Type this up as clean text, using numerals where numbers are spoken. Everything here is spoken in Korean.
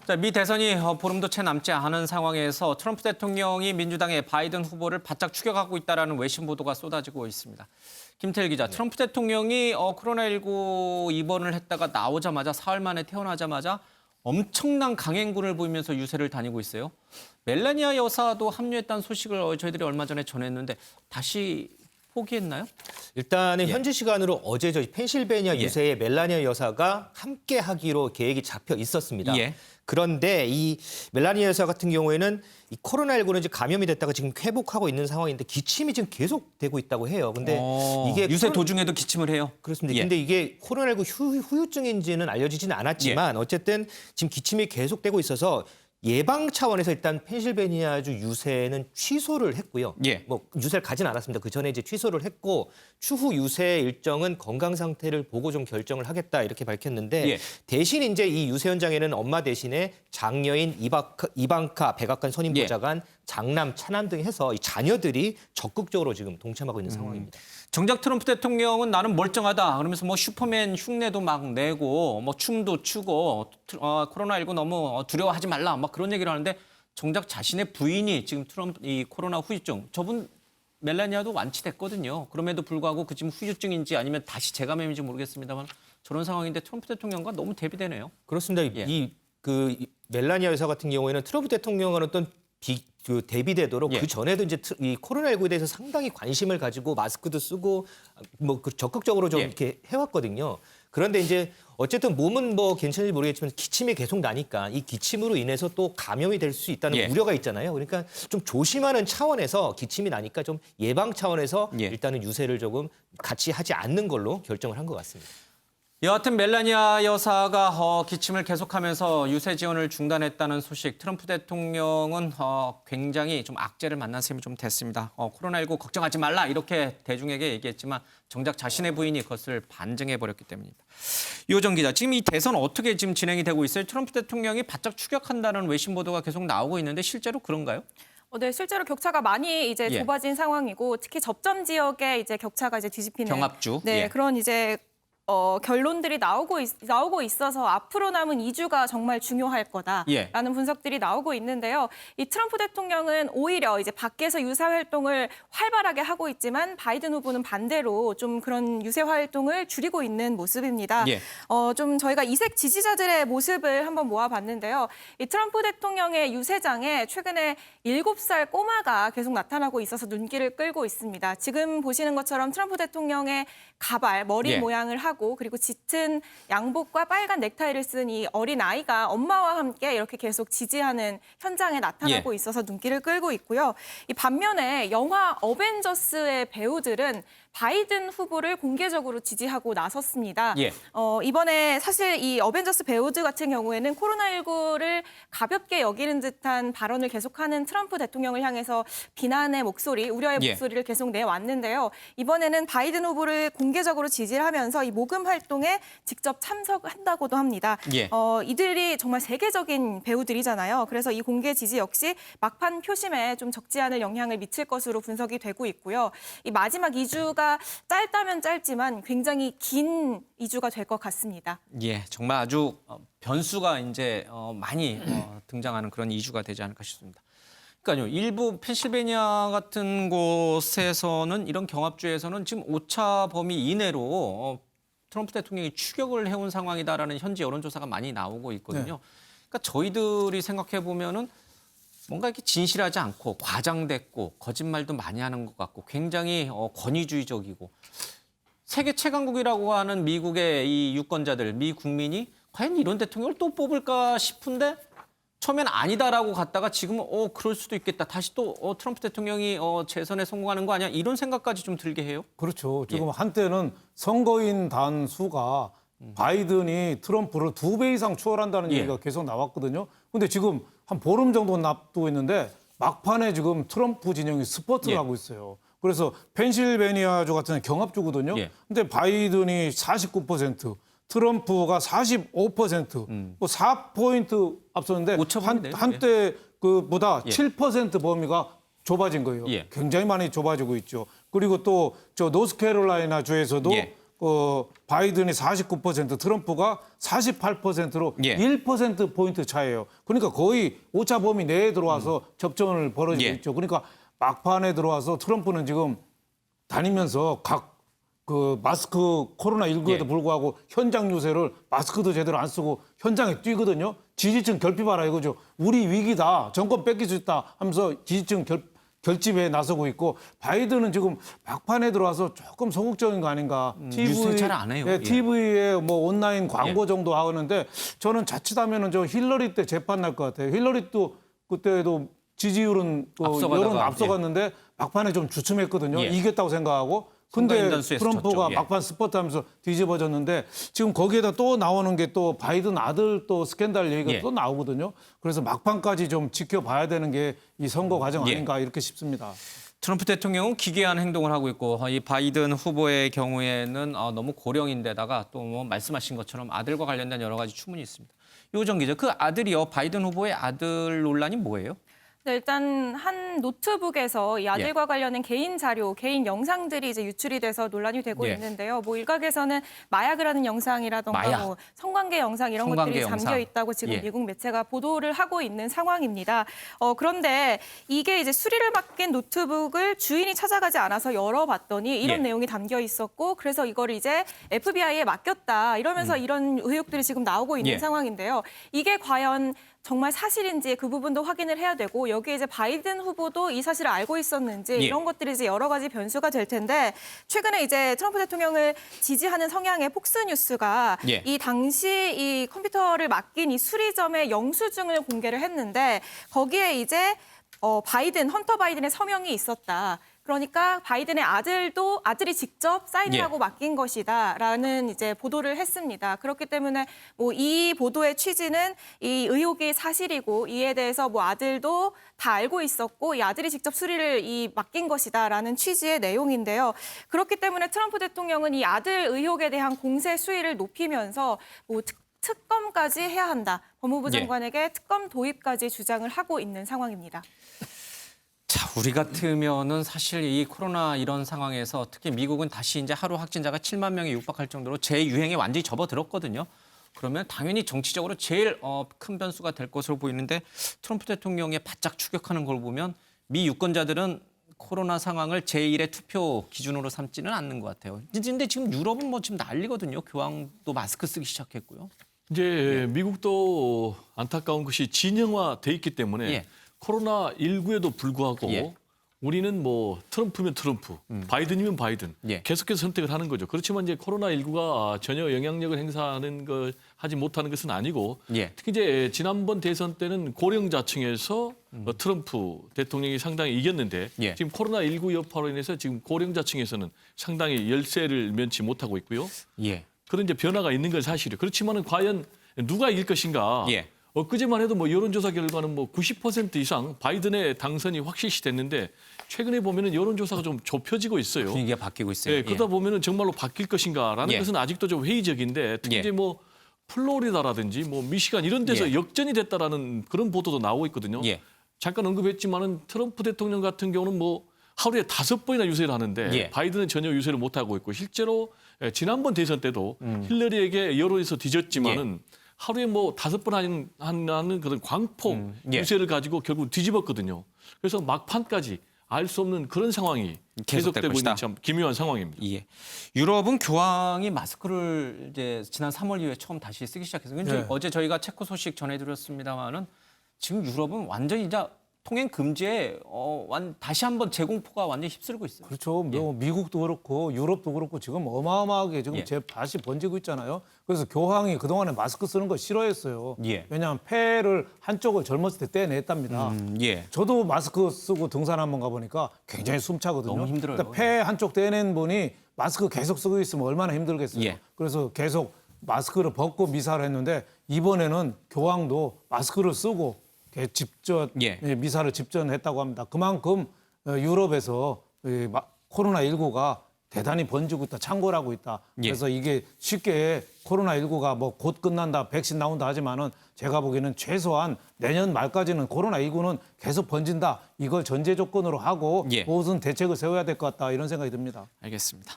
자, 미 대선이 보름도 채 남지 않은 상황에서 트럼프 대통령이 민주당의 바이든 후보를 바짝 추격하고 있다는 외신 보도가 쏟아지고 있습니다. 김태일 기자, 트럼프 대통령이 코로나19 입원을 했다가 나오자마자 사흘 만에 태어나자마자 엄청난 강행군을 보이면서 유세를 다니고 있어요. 멜라니아 여사도 합류했다는 소식을 저희들이 얼마 전에 전했는데 다시 포기했나요? 일단은 현지 시간으로 어제 저희 펜실베니아 유세에 멜라니아 여사가 함께 하기로 계획이 잡혀 있었습니다. 그런데 이 멜라니아 여사 같은 경우에는 이 코로나19는 이제 감염이 됐다가 지금 회복하고 있는 상황인데 기침이 지금 계속되고 있다고 해요. 근데 이게 유세 도중에도 기침을 해요? 그렇습니다. 근데 이게 코로나19 후유증인지는 알려지지는 않았지만 어쨌든 지금 기침이 계속되고 있어서 예방 차원에서 일단 펜실베니아주 유세는 취소를 했고요. 뭐 유세를 가진 않았습니다. 그 전에 이제 취소를 했고 추후 유세 일정은 건강 상태를 보고 좀 결정을 하겠다 이렇게 밝혔는데 대신 이제 이 유세 현장에는 엄마 대신에 장녀인 이방카 백악관 선임 보좌관, 장남, 차남 등 해서 이 자녀들이 적극적으로 지금 동참하고 있는 상황입니다. 정작 트럼프 대통령은 나는 멀쩡하다 그러면서 뭐 슈퍼맨 흉내도 막 내고 뭐 춤도 추고 코로나19 너무 두려워하지 말라 막 그런 얘기를 하는데 정작 자신의 부인이 지금 트럼프 이 코로나 후유증 저분 멜라니아도 완치됐거든요. 그럼에도 불구하고 그 지금 후유증인지 아니면 다시 재감염인지 모르겠습니다만 저런 상황인데 트럼프 대통령과 너무 대비되네요. 그렇습니다. 이 멜라니아 여사 같은 경우에는 트럼프 대통령과는 어떤 대비되도록 그 전에도 이제 이 코로나19에 대해서 상당히 관심을 가지고 마스크도 쓰고 뭐 적극적으로 좀 이렇게 해왔거든요. 그런데 이제 어쨌든 몸은 뭐 괜찮은지 모르겠지만 기침이 계속 나니까 이 기침으로 인해서 또 감염이 될 수 있다는 우려가 있잖아요. 그러니까 좀 조심하는 차원에서 기침이 나니까 좀 예방 차원에서 일단은 유세를 조금 같이 하지 않는 걸로 결정을 한 것 같습니다. 여하튼 멜라니아 여사가 기침을 계속하면서 유세 지원을 중단했다는 소식. 트럼프 대통령은 굉장히 좀 악재를 만난 셈이 좀 됐습니다. 코로나19 걱정하지 말라 이렇게 대중에게 얘기했지만 정작 자신의 부인이 그것을 반증해버렸기 때문입니다. 이호정 기자, 지금 이 대선 어떻게 지금 진행이 되고 있어요? 트럼프 대통령이 바짝 추격한다는 외신 보도가 계속 나오고 있는데 실제로 그런가요? 네, 실제로 격차가 많이 이제 좁아진 상황이고 특히 접점 지역에 이제 격차가 이제 뒤집히는 경합주. 그런 이제 결론들이 나오고 있어서 앞으로 남은 2주가 정말 중요할 거다라는 분석들이 나오고 있는데요. 이 트럼프 대통령은 오히려 이제 밖에서 유세 활동을 활발하게 하고 있지만 바이든 후보는 반대로 좀 그런 유세 활동을 줄이고 있는 모습입니다. 좀 저희가 이색 지지자들의 모습을 한번 모아봤는데요. 이 트럼프 대통령의 유세장에 최근에 7살 꼬마가 계속 나타나고 있어서 눈길을 끌고 있습니다. 지금 보시는 것처럼 트럼프 대통령의 가발, 머리 모양을 하고 그리고 짙은 양복과 빨간 넥타이를 쓴 이 어린 아이가 엄마와 함께 이렇게 계속 지지하는 현장에 나타나고 있어서 눈길을 끌고 있고요. 이 반면에 영화 어벤져스의 배우들은 바이든 후보를 공개적으로 지지하고 나섰습니다. 이번에 사실 이 어벤져스 배우들 같은 경우에는 코로나19를 가볍게 여기는 듯한 발언을 계속하는 트럼프 대통령을 향해서 비난의 목소리, 우려의 목소리를 계속 내왔는데요. 이번에는 바이든 후보를 공개적으로 지지를 하면서 이 모금 활동에 직접 참석한다고도 합니다. 이들이 정말 세계적인 배우들이잖아요. 그래서 이 공개 지지 역시 막판 표심에 좀 적지 않은 영향을 미칠 것으로 분석이 되고 있고요. 이 마지막 2주가 짧다면 짧지만 굉장히 긴 2주가 될 것 같습니다. 정말 아주 변수가 이제 많이 등장하는 그런 2주가 되지 않을까 싶습니다. 그러니까요, 일부 펜실베니아 같은 곳에서는 이런 경합주에서는 지금 오차 범위 이내로 트럼프 대통령이 추격을 해온 상황이다라는 현지 여론조사가 많이 나오고 있거든요. 그러니까 저희들이 생각해 보면은 뭔가 이렇게 진실하지 않고 과장됐고 거짓말도 많이 하는 것 같고 굉장히 권위주의적이고 세계 최강국이라고 하는 미국의 이 유권자들, 미 국민이 과연 이런 대통령을 또 뽑을까 싶은데 처음엔 아니다라고 갔다가 지금은 그럴 수도 있겠다. 다시 또 트럼프 대통령이 재선에 성공하는 거 아니야? 이런 생각까지 좀 들게 해요. 그렇죠. 지금 한때는 선거인 단수가 바이든이 트럼프를 2배 이상 추월한다는 얘기가 계속 나왔거든요. 근데 지금 한 보름 정도 납두고 있는데 막판에 지금 트럼프 진영이 스퍼트를 하고 있어요. 그래서 펜실베니아주 같은 경합주거든요. 근데 바이든이 49%, 트럼프가 45%, 뭐 4포인트 앞섰는데 한때 그보다 7% 범위가 좁아진 거예요. 굉장히 많이 좁아지고 있죠. 그리고 또 저 노스캐롤라이나 주에서도 바이든이 49%, 트럼프가 48%로 예. 1% 포인트 차이예요. 그러니까 거의 오차 범위 내에 들어와서 접전을 벌어지고 예. 있죠. 그러니까 막판에 들어와서 트럼프는 지금 다니면서 각 그 마스크 코로나19에도 예. 불구하고 현장 유세를 마스크도 제대로 안 쓰고 현장에 뛰거든요. 지지층 결핍하라 이거죠. 우리 위기다. 정권 뺏길 수 있다 하면서 지지층 결집에 나서고 있고 바이든은 지금 막판에 들어와서 조금 소극적인 거 아닌가. 유세 잘 안 해요. 예. TV에 뭐 온라인 광고 정도 하는데 저는 자칫하면은 저 힐러리 때 재판 날 것 같아요. 힐러리도 그때도 지지율은 여론 앞서갔는데 막판에 좀 주춤했거든요. 예. 이겼다고 생각하고. 근데 선거인단수에서 트럼프가 졌죠. 예. 막판 스포트하면서 뒤집어졌는데 지금 거기에다 또 나오는 게 또 바이든 아들 또 스캔들 얘기가 예. 또 나오거든요. 그래서 막판까지 좀 지켜봐야 되는 게 이 선거 과정 예. 아닌가 이렇게 싶습니다. 트럼프 대통령은 기괴한 행동을 하고 있고 이 바이든 후보의 경우에는 너무 고령인데다가 또 뭐 말씀하신 것처럼 아들과 관련된 여러 가지 추문이 있습니다. 요정 기자, 그 아들이요, 바이든 후보의 아들 논란이 뭐예요? 네, 일단 한 노트북에서 이 아들과 관련된 개인 자료, 개인 영상들이 이제 유출이 돼서 논란이 되고 예. 있는데요. 뭐 일각에서는 마약을 하는 영상이라던가 마약. 뭐 성관계 영상 이런 성관계 것들이 영상. 잠겨 있다고 지금 예. 미국 매체가 보도를 하고 있는 상황입니다. 그런데 이게 이제 수리를 맡긴 노트북을 주인이 찾아가지 않아서 열어봤더니 이런 예. 내용이 담겨 있었고 그래서 이걸 이제 FBI에 맡겼다 이러면서 이런 의혹들이 지금 나오고 있는 예. 상황인데요. 이게 과연 정말 사실인지 그 부분도 확인을 해야 되고 여기에 이제 바이든 후보도 이 사실을 알고 있었는지 예. 이런 것들이 이제 여러 가지 변수가 될 텐데 최근에 이제 트럼프 대통령을 지지하는 성향의 폭스뉴스가 예. 이 당시 이 컴퓨터를 맡긴 이 수리점의 영수증을 공개를 했는데 거기에 이제 바이든, 헌터 바이든의 서명이 있었다. 그러니까 바이든의 아들이 직접 사인을 예. 하고 맡긴 것이다라는 이제 보도를 했습니다. 그렇기 때문에 뭐 이 보도의 취지는 이 의혹이 사실이고 이에 대해서 뭐 아들도 다 알고 있었고 이 아들이 직접 수리를 맡긴 것이다라는 취지의 내용인데요. 그렇기 때문에 트럼프 대통령은 이 아들 의혹에 대한 공세 수위를 높이면서 뭐 특검까지 해야 한다. 법무부 예. 장관에게 특검 도입까지 주장을 하고 있는 상황입니다. 자, 우리 같으면은 사실 이 코로나 이런 상황에서 특히 미국은 다시 이제 하루 확진자가 7만 명에 육박할 정도로 재유행에 완전히 접어들었거든요. 그러면 당연히 정치적으로 제일 큰 변수가 될 것으로 보이는데 트럼프 대통령의 바짝 추격하는 걸 보면 미 유권자들은 코로나 상황을 제1의 투표 기준으로 삼지는 않는 것 같아요. 근데 지금 유럽은 뭐 지금 난리거든요. 교황도 마스크 쓰기 시작했고요. 이제 미국도 안타까운 것이 진영화돼 있기 때문에 예. 코로나19에도 불구하고 예. 우리는 뭐 트럼프면 트럼프, 바이든이면 바이든 예. 계속해서 선택을 하는 거죠. 그렇지만 이제 코로나19가 전혀 영향력을 행사하는 걸 하지 못하는 것은 아니고 예. 특히 이제 지난번 대선 때는 고령자층에서 트럼프 대통령이 상당히 이겼는데 예. 지금 코로나19 여파로 인해서 지금 고령자층에서는 상당히 열세를 면치 못하고 있고요. 예. 그런 이제 변화가 있는 건 사실이에요. 그렇지만은 과연 누가 이길 것인가? 예. 엊그제만 해도 뭐 여론조사 결과는 뭐 90% 이상 바이든의 당선이 확실시 됐는데 최근에 보면은 여론조사가 좀 좁혀지고 있어요. 분위기가 바뀌고 있어요. 예, 그러다 보면은 정말로 바뀔 것인가라는 예. 것은 아직도 좀 회의적인데 특히 예. 이제 뭐 플로리다라든지 뭐 미시간 이런 데서 예. 역전이 됐다라는 그런 보도도 나오고 있거든요. 예. 잠깐 언급했지만은 트럼프 대통령 같은 경우는 뭐 하루에 5번이나 유세를 하는데 예. 바이든은 전혀 유세를 못 하고 있고 실제로 지난번 대선 때도 힐러리에게 여론에서 뒤졌지만은 하루에 뭐 5번 하는 그런 광폭 예. 유세를 가지고 결국 뒤집었거든요. 그래서 막판까지 알 수 없는 그런 상황이 계속될 계속되고 것이다. 있는 참 기묘한 상황입니다. 예. 유럽은 교황이 마스크를 이제 지난 3월 이후에 처음 다시 쓰기 시작했어요. 근데 네. 어제 저희가 체코 소식 전해드렸습니다만은 지금 유럽은 완전히 이제 통행 금지에 다시 한번 재공포가 완전히 휩쓸고 있어요. 그렇죠. 뭐 미국도 그렇고 유럽도 그렇고 지금 어마어마하게 지금 예. 다시 번지고 있잖아요. 그래서 교황이 그동안에 마스크 쓰는 거 싫어했어요. 예. 왜냐하면 폐를 한쪽을 젊었을 때 떼냈답니다. 예. 저도 마스크 쓰고 등산 한번 가보니까 굉장히 숨차거든요. 너무 힘들어요. 그러니까 폐 한쪽 떼낸 분이 마스크 계속 쓰고 있으면 얼마나 힘들겠어요. 예. 그래서 계속 마스크를 벗고 미사를 했는데 이번에는 교황도 마스크를 쓰고 직접 예. 미사를 집전했다고 합니다. 그만큼 유럽에서 코로나19가 대단히 번지고 있다, 창궐하고 있다. 예. 그래서 이게 쉽게 코로나19가 뭐 곧 끝난다, 백신 나온다 하지만은 제가 보기에는 최소한 내년 말까지는 코로나19는 계속 번진다. 이걸 전제 조건으로 하고 예. 무슨 대책을 세워야 될 것 같다 이런 생각이 듭니다. 알겠습니다.